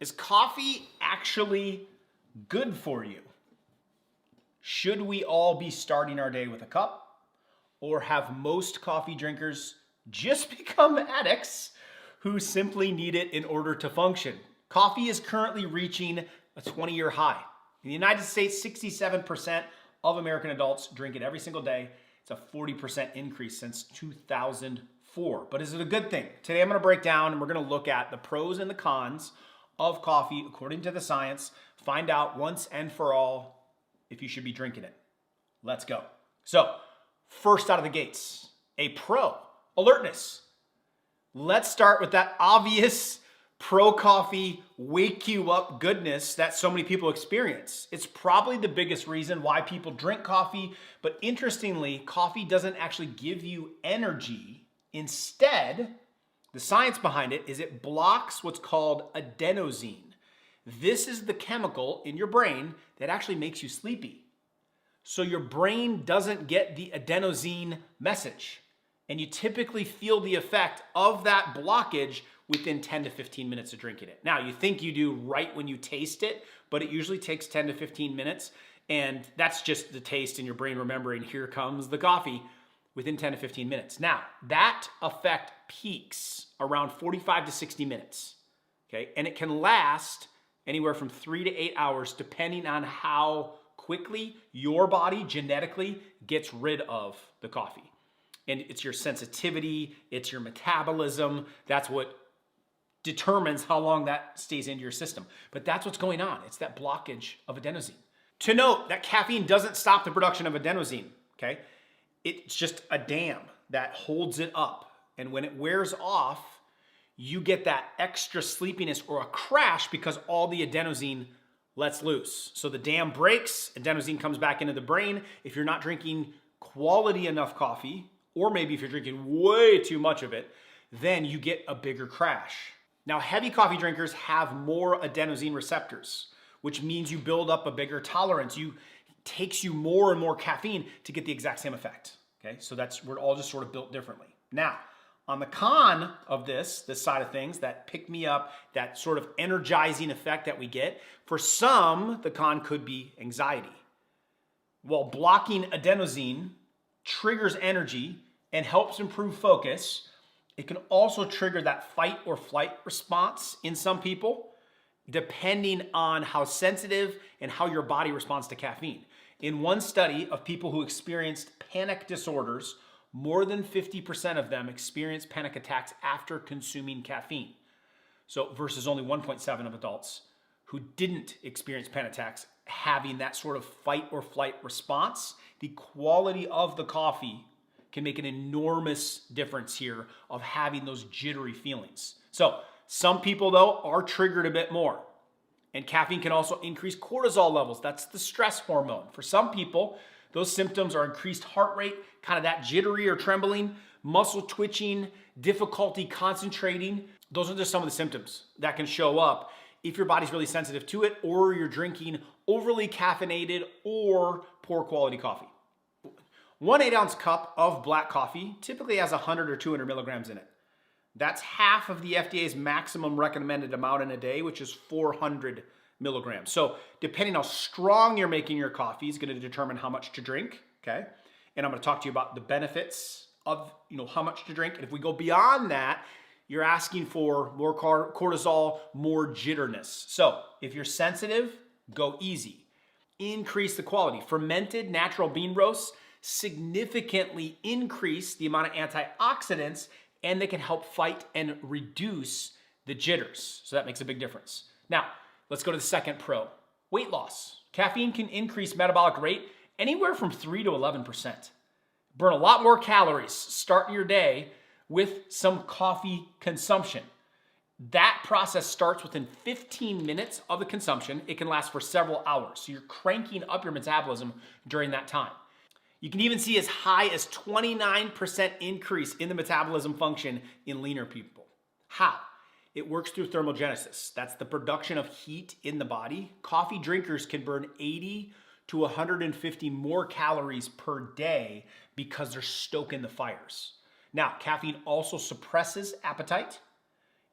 Is coffee actually good for you? Should we all be starting our day with a cup? Or have most coffee drinkers just become addicts who simply need it in order to function? Coffee is currently reaching a 20-year high. In the United States, 67% of American adults drink it every single day. It's a 40% increase since 2004. But is it a good thing? Today I'm going to break down and we're going to look at the pros and the cons of coffee according to the science, find out once and for all if you should be drinking it. Let's go. So, first out of the gates, a pro, alertness. Let's start with that obvious pro coffee wake you up goodness that so many people experience. It's probably the biggest reason why people drink coffee, but interestingly, coffee doesn't actually give you energy. Instead, the science behind it is it blocks what's called adenosine. This is the chemical in your brain that actually makes you sleepy. So your brain doesn't get the adenosine message. And you typically feel the effect of that blockage within 10 to 15 minutes of drinking it. Now, you think you do right when you taste it, but it usually takes 10 to 15 minutes. And that's just the taste in your brain remembering, here comes the coffee, within 10 to 15 minutes. Now, that effect peaks around 45 to 60 minutes, okay? And it can last anywhere from 3 to 8 hours depending on how quickly your body genetically gets rid of the coffee. And it's your sensitivity, it's your metabolism, that's what determines how long that stays into your system. But that's what's going on. It's that blockage of adenosine. To note that caffeine doesn't stop the production of adenosine, okay? It's just a dam that holds it up. And when it wears off, you get that extra sleepiness or a crash because all the adenosine lets loose. So the dam breaks, adenosine comes back into the brain. If you're not drinking quality enough coffee, or maybe if you're drinking way too much of it, then you get a bigger crash. Now, heavy coffee drinkers have more adenosine receptors, which means you build up a bigger tolerance. It takes you more and more caffeine to get the exact same effect. Okay, so we're all just sort of built differently. Now, on the con of this side of things, that pick me up, that sort of energizing effect that we get, for some, the con could be anxiety. While blocking adenosine triggers energy and helps improve focus, it can also trigger that fight or flight response in some people, depending on how sensitive and how your body responds to caffeine. In one study of people who experienced panic disorders, more than 50% of them experienced panic attacks after consuming caffeine. So versus only 1.7 of adults who didn't experience panic attacks having that sort of fight or flight response. The quality of the coffee can make an enormous difference here of having those jittery feelings. So some people though are triggered a bit more. And caffeine can also increase cortisol levels. That's the stress hormone. For some people, those symptoms are increased heart rate, kind of that jittery or trembling, muscle twitching, difficulty concentrating. Those are just some of the symptoms that can show up if your body's really sensitive to it, or you're drinking overly caffeinated or poor quality coffee. 1 8-ounce cup of black coffee typically has 100 or 200 milligrams in it. That's half of the FDA's maximum recommended amount in a day, which is 400 milligrams. So depending how strong you're making your coffee is going to determine how much to drink, okay? And I'm going to talk to you about the benefits of, how much to drink. And if we go beyond that, you're asking for more cortisol, more jitterness. So if you're sensitive, go easy. Increase the quality. Fermented natural bean roasts significantly increase the amount of antioxidants, and they can help fight and reduce the jitters. So that makes a big difference. Now, let's go to the second pro, weight loss. Caffeine can increase metabolic rate anywhere from 3 to 11%. Burn a lot more calories starting your day with some coffee consumption. That process starts within 15 minutes of the consumption. It can last for several hours. So you're cranking up your metabolism during that time. You can even see as high as 29% increase in the metabolism function in leaner people. How? It works through thermogenesis. That's the production of heat in the body. Coffee drinkers can burn 80 to 150 more calories per day because they're stoking the fires. Now, caffeine also suppresses appetite.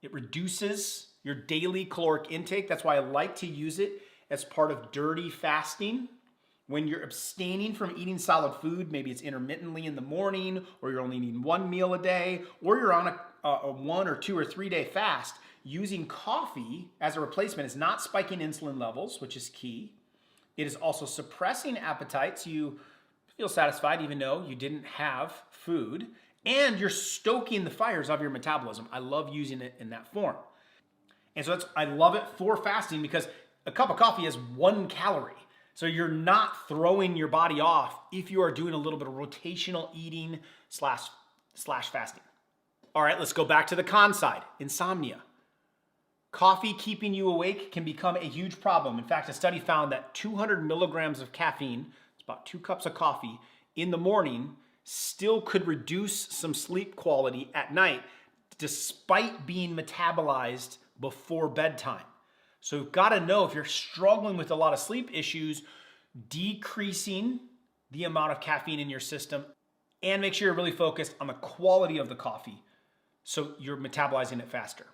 It reduces your daily caloric intake. That's why I like to use it as part of dirty fasting. When you're abstaining from eating solid food, maybe it's intermittently in the morning, or you're only eating one meal a day, or you're on a 1 or 2 or 3 day fast, using coffee as a replacement is not spiking insulin levels, which is key. It is also suppressing appetite, so you feel satisfied even though you didn't have food, and you're stoking the fires of your metabolism. I love using it in that form. And so I love it for fasting because a cup of coffee is 1 calorie. So you're not throwing your body off if you are doing a little bit of rotational eating slash fasting. All right, let's go back to the con side, insomnia. Coffee keeping you awake can become a huge problem. In fact, a study found that 200 milligrams of caffeine, it's about 2 cups of coffee in the morning, still could reduce some sleep quality at night despite being metabolized before bedtime. So you've got to know if you're struggling with a lot of sleep issues, decreasing the amount of caffeine in your system, and make sure you're really focused on the quality of the coffee so you're metabolizing it faster.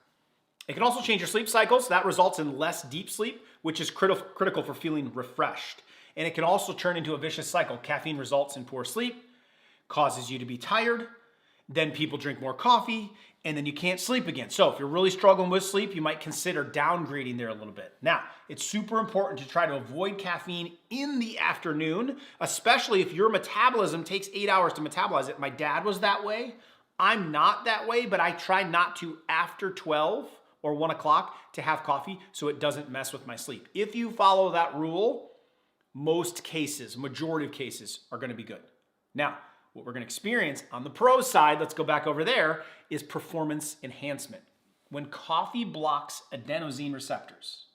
It can also change your sleep cycles. That results in less deep sleep, which is critical for feeling refreshed. And it can also turn into a vicious cycle. Caffeine results in poor sleep, causes you to be tired, then people drink more coffee, and then you can't sleep again. So if you're really struggling with sleep, you might consider downgrading there a little bit. Now, it's super important to try to avoid caffeine in the afternoon, especially if your metabolism takes 8 hours to metabolize it. My dad was that way. I'm not that way, but I try not to after 12 or 1 o'clock to have coffee so it doesn't mess with my sleep. If you follow that rule, most cases, majority of cases, are going to be good. Now, what we're going to experience on the pro side, let's go back over there, is performance enhancement. When coffee blocks adenosine receptors,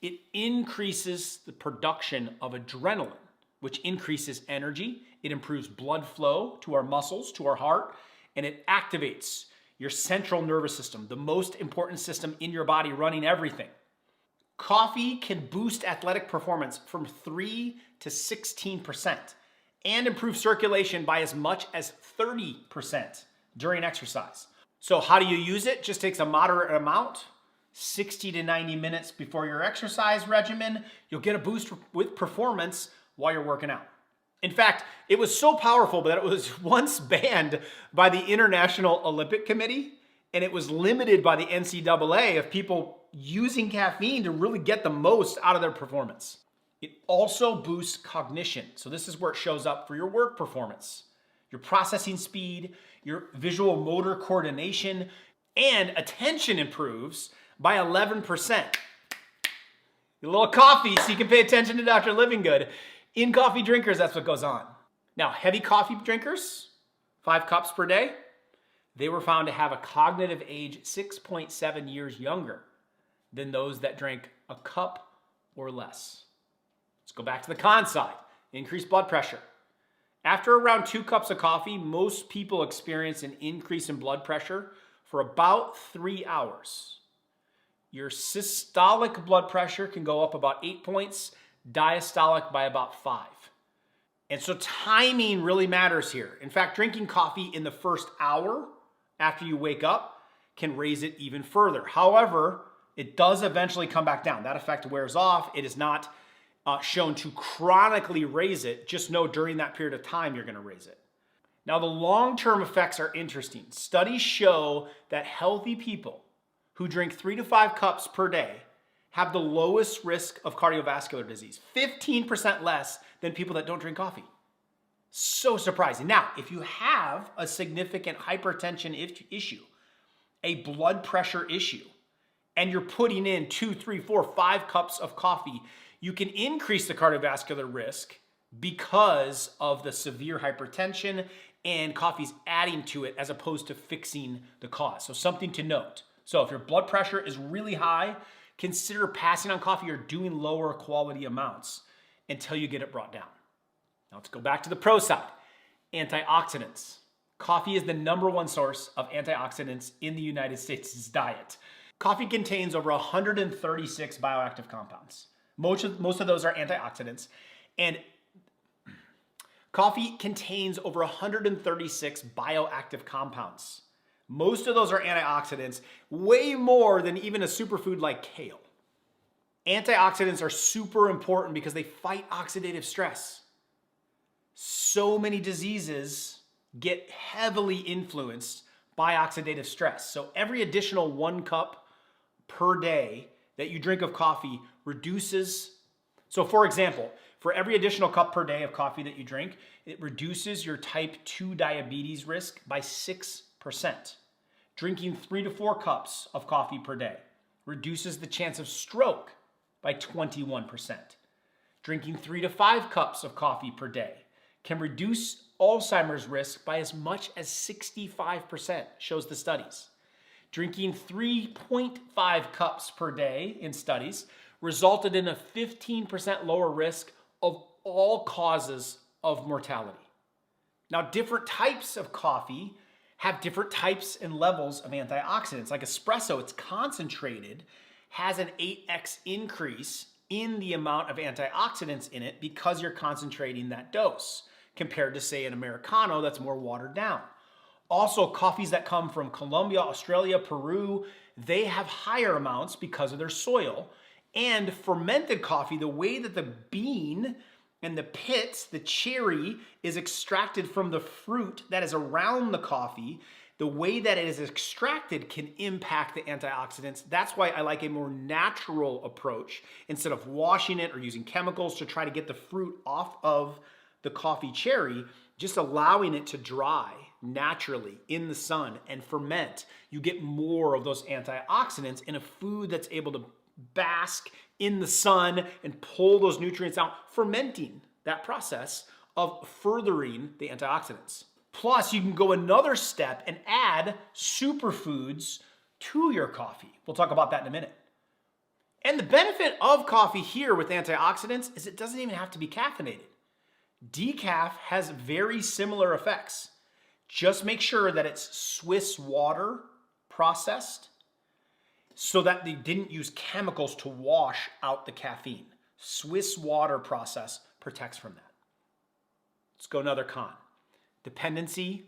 it increases the production of adrenaline, which increases energy. It improves blood flow to our muscles, to our heart, and it activates your central nervous system, the most important system in your body running everything. Coffee can boost athletic performance from 3 to 16%. And improve circulation by as much as 30% during exercise. So how do you use it? Just takes a moderate amount, 60 to 90 minutes before your exercise regimen. You'll get a boost with performance while you're working out. In fact, it was so powerful that it was once banned by the International Olympic Committee, and it was limited by the NCAA of people using caffeine to really get the most out of their performance. It also boosts cognition. So this is where it shows up for your work performance, your processing speed, your visual motor coordination, and attention improves by 11%. A little coffee so you can pay attention to Dr. Livingood. In coffee drinkers, that's what goes on. Now, heavy coffee drinkers, 5 cups per day, they were found to have a cognitive age 6.7 years younger than those that drank a cup or less. Let's go back to the con side, increased blood pressure. After around 2 cups of coffee, most people experience an increase in blood pressure for about 3 hours. Your systolic blood pressure can go up about 8 points, diastolic by about 5. And so timing really matters here. In fact, drinking coffee in the first hour after you wake up can raise it even further. However, it does eventually come back down. That effect wears off. It is not shown to chronically raise it. Just know during that period of time you're going to raise it. Now, the long-term effects are interesting. Studies show that healthy people who drink 3 to 5 cups per day have the lowest risk of cardiovascular disease, 15% less than people that don't drink coffee. So surprising. Now, if you have a significant hypertension issue, a blood pressure issue, and you're putting in 2, 3, 4, 5 cups of coffee, you can increase the cardiovascular risk because of the severe hypertension, and coffee's adding to it as opposed to fixing the cause. So something to note. So if your blood pressure is really high, consider passing on coffee or doing lower quality amounts until you get it brought down. Now let's go back to the pro side. Antioxidants. Coffee is the #1 source of antioxidants in the United States' diet. Coffee contains over 136 bioactive compounds. Most of those are antioxidants. And coffee contains over 136 bioactive compounds. Most of those are antioxidants, way more than even a superfood like kale. Antioxidants are super important because they fight oxidative stress. So many diseases get heavily influenced by oxidative stress. So every additional 1 cup per day that you drink of coffee reduces. So for example, for every additional cup per day of coffee that you drink, it reduces your type 2 diabetes risk by 6%. Drinking 3 to 4 cups of coffee per day reduces the chance of stroke by 21%. Drinking 3 to 5 cups of coffee per day can reduce Alzheimer's risk by as much as 65%, shows the studies. Drinking 3.5 cups per day in studies resulted in a 15% lower risk of all causes of mortality. Now, different types of coffee have different types and levels of antioxidants. Like espresso, it's concentrated, has an 8x increase in the amount of antioxidants in it because you're concentrating that dose, compared to, say, an Americano that's more watered down. Also, coffees that come from Colombia, Australia, Peru, they have higher amounts because of their soil. And fermented coffee, the way that the bean and the pits, the cherry, is extracted from the fruit that is around the coffee, the way that it is extracted can impact the antioxidants. That's why I like a more natural approach instead of washing it or using chemicals to try to get the fruit off of the coffee cherry, just allowing it to dry naturally in the sun and ferment. You get more of those antioxidants in a food that's able to bask in the sun and pull those nutrients out, fermenting that process of furthering the antioxidants. Plus, you can go another step and add superfoods to your coffee. We'll talk about that in a minute. And the benefit of coffee here with antioxidants is it doesn't even have to be caffeinated. Decaf has very similar effects. Just make sure that it's Swiss water processed so that they didn't use chemicals to wash out the caffeine. Swiss water process protects from that. Let's go another con. Dependency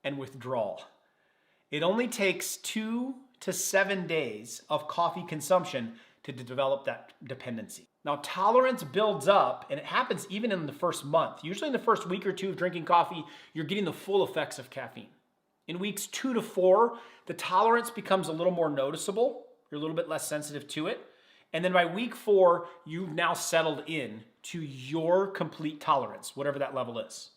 and withdrawal. It only takes 2 to 7 days of coffee consumption to develop that dependency. Now, tolerance builds up, and it happens even in the first month. Usually in the first week or 2 of drinking coffee, you're getting the full effects of caffeine. In weeks 2 to 4, the tolerance becomes a little more noticeable. You're a little bit less sensitive to it. And then by week 4, you've now settled in to your complete tolerance, whatever that level is.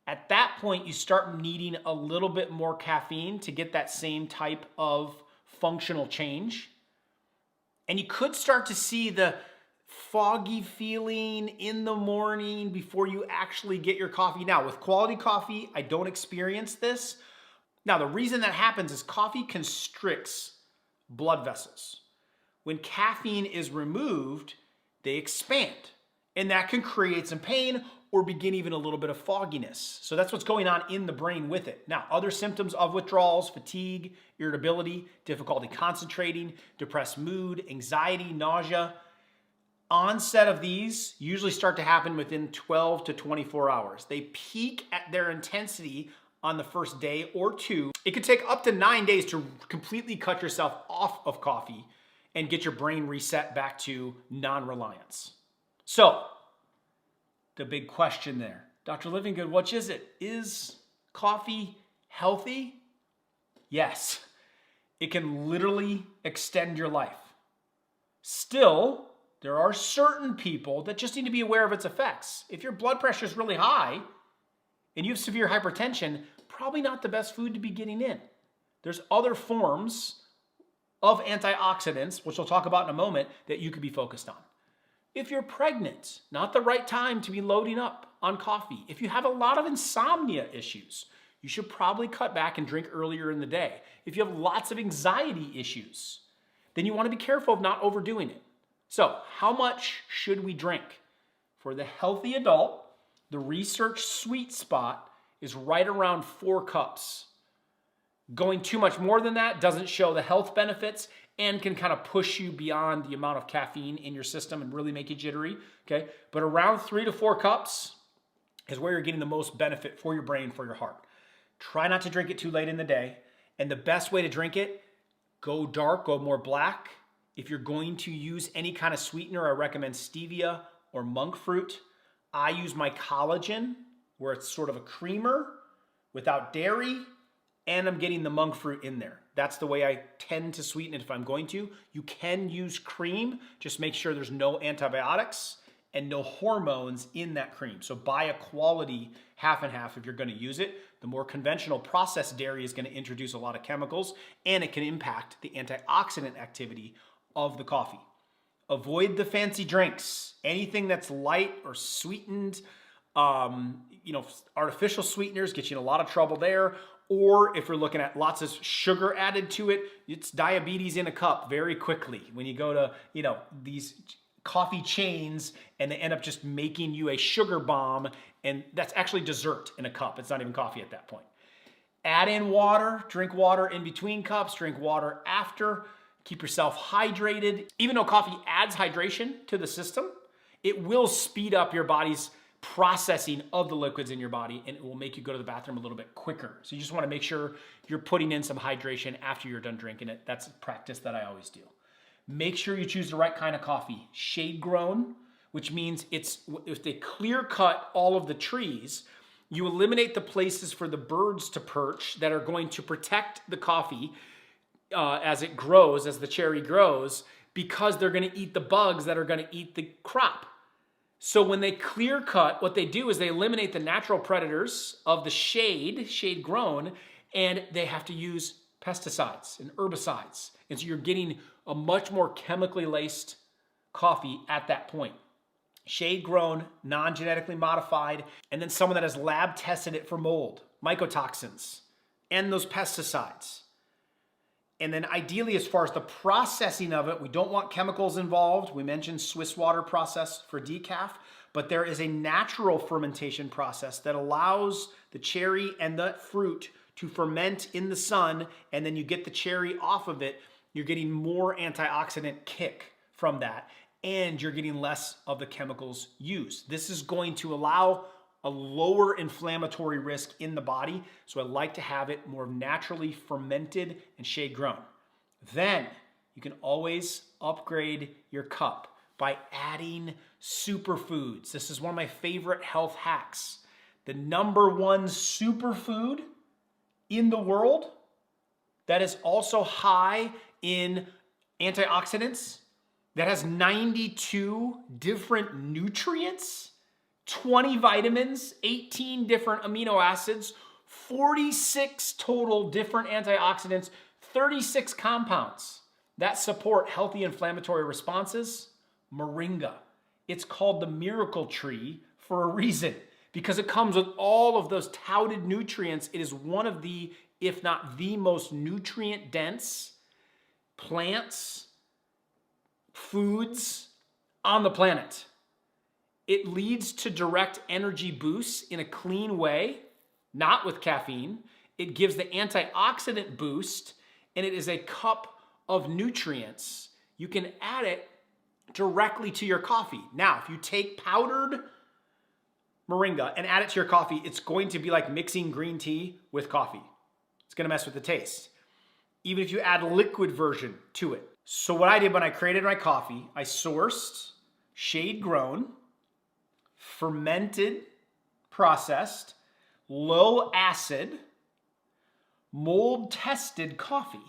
At that point, you start needing a little bit more caffeine to get that same type of functional change. And you could start to see the foggy feeling in the morning before you actually get your coffee. Now, with quality coffee, I don't experience this. Now, the reason that happens is coffee constricts blood vessels. When caffeine is removed, they expand, and that can create some pain or begin even a little bit of fogginess. So that's what's going on in the brain with it. Now, other symptoms of withdrawals: fatigue, irritability, difficulty concentrating, depressed mood, anxiety, nausea. Onset of these usually start to happen within 12 to 24 hours. They peak at their intensity on the first day or 2. It could take up to 9 days to completely cut yourself off of coffee and get your brain reset back to non-reliance. So, the big question there, Dr. Livingood, which is it? Is coffee healthy? Yes, it can literally extend your life. Still, there are certain people that just need to be aware of its effects. If your blood pressure is really high and you have severe hypertension, probably not the best food to be getting in. There's other forms of antioxidants, which we'll talk about in a moment, that you could be focused on. If you're pregnant, not the right time to be loading up on coffee. If you have a lot of insomnia issues, you should probably cut back and drink earlier in the day. If you have lots of anxiety issues, then you want to be careful of not overdoing it. So, how much should we drink? For the healthy adult, the research sweet spot is right around 4 cups. Going too much more than that doesn't show the health benefits and can kind of push you beyond the amount of caffeine in your system and really make you jittery, okay? But around 3 to 4 cups is where you're getting the most benefit for your brain, for your heart. Try not to drink it too late in the day. And the best way to drink it, go dark, go more black. If you're going to use any kind of sweetener, I recommend stevia or monk fruit. I use my collagen, where it's sort of a creamer without dairy, and I'm getting the monk fruit in there. That's the way I tend to sweeten it if I'm going to. You can use cream, just make sure there's no antibiotics and no hormones in that cream. So buy a quality half and half if you're gonna use it. The more conventional processed dairy is gonna introduce a lot of chemicals, and it can impact the antioxidant activity of the coffee. Avoid the fancy drinks. Anything that's light or sweetened, artificial sweeteners get you in a lot of trouble there. Or if you're looking at lots of sugar added to it, it's diabetes in a cup very quickly. When you go to, these coffee chains and they end up just making you a sugar bomb, and that's actually dessert in a cup. It's not even coffee at that point. Add in water, drink water in between cups, drink water after. Keep yourself hydrated. Even though coffee adds hydration to the system, it will speed up your body's processing of the liquids in your body, and it will make you go to the bathroom a little bit quicker. So you just want to make sure you're putting in some hydration after you're done drinking it. That's a practice that I always do. Make sure you choose the right kind of coffee. Shade grown, which means if they clear cut all of the trees, you eliminate the places for the birds to perch that are going to protect the coffee as it grows, as the cherry grows, because they're going to eat the bugs that are going to eat the crop. So when they clear cut, what they do is they eliminate the natural predators of the shade grown, and they have to use pesticides and herbicides. And so you're getting a much more chemically laced coffee at that point. Shade grown, non-genetically modified, and then someone that has lab tested it for mold, mycotoxins, and those pesticides. And then ideally, as far as the processing of it, we don't want chemicals involved. We mentioned Swiss water process for decaf, but there is a natural fermentation process that allows the cherry and the fruit to ferment in the sun, and then you get the cherry off of it. You're getting more antioxidant kick from that, and you're getting less of the chemicals used. This is going to allow a lower inflammatory risk in the body. So I like to have it more naturally fermented and shade grown. Then you can always upgrade your cup by adding superfoods. This is one of my favorite health hacks. The number one superfood in the world that is also high in antioxidants, that has 92 different nutrients, 20 vitamins, 18 different amino acids, 46 total different antioxidants, 36 compounds that support healthy inflammatory responses. Moringa. It's called the miracle tree for a reason, because it comes with all of those touted nutrients. It is one of the, if not the most nutrient dense plants, foods on the planet. It leads to direct energy boosts in a clean way, not with caffeine. It gives the antioxidant boost, and it is a cup of nutrients. You can add it directly to your coffee. Now, if you take powdered moringa and add it to your coffee, it's going to be like mixing green tea with coffee. It's going to mess with the taste. Even if you add a liquid version to it. So what I did when I created my coffee, I sourced shade grown, fermented, processed, low acid, mold tested coffee,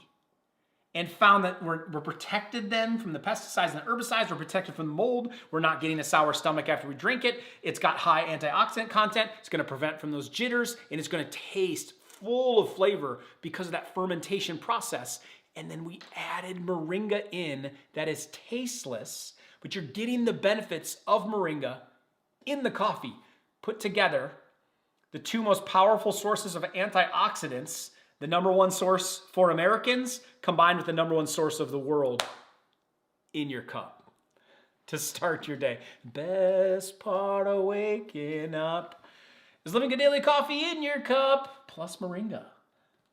and found that we're protected then from the pesticides and the herbicides. We're protected from the mold. We're not getting a sour stomach after we drink it. It's got high antioxidant content. It's going to prevent from those jitters, and it's going to taste full of flavor because of that fermentation process. And then we added moringa in that is tasteless, but you're getting the benefits of moringa in the coffee. Put together the two most powerful sources of antioxidants, the number one source for Americans, combined with the number one source of the world in your cup to start your day. Best part of waking up is living a daily coffee in your cup, plus moringa.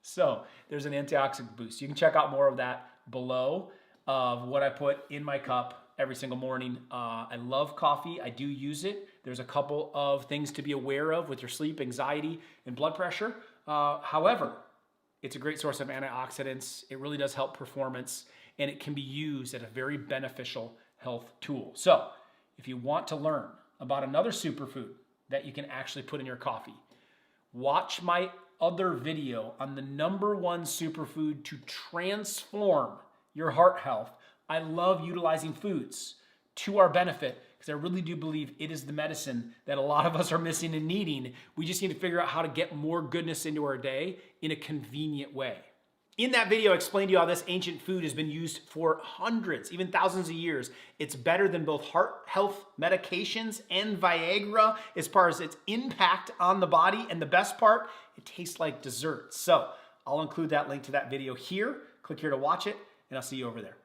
So there's an antioxidant boost. You can check out more of that below of what I put in my cup every single morning. I love coffee. I do use it. There's a couple of things to be aware of with your sleep, anxiety, and blood pressure. However, It's a great source of antioxidants. It really does help performance, and it can be used as a very beneficial health tool. So if you want to learn about another superfood that you can actually put in your coffee, watch my other video on the #1 superfood to transform your heart health. I love utilizing foods to our benefit because I really do believe it is the medicine that a lot of us are missing and needing. We just need to figure out how to get more goodness into our day in a convenient way. In that video, I explained to you how this ancient food has been used for hundreds, even thousands of years. It's better than both heart health medications and Viagra as far as its impact on the body. And the best part, it tastes like dessert. So I'll include that link to that video here. Click here to watch it, and I'll see you over there.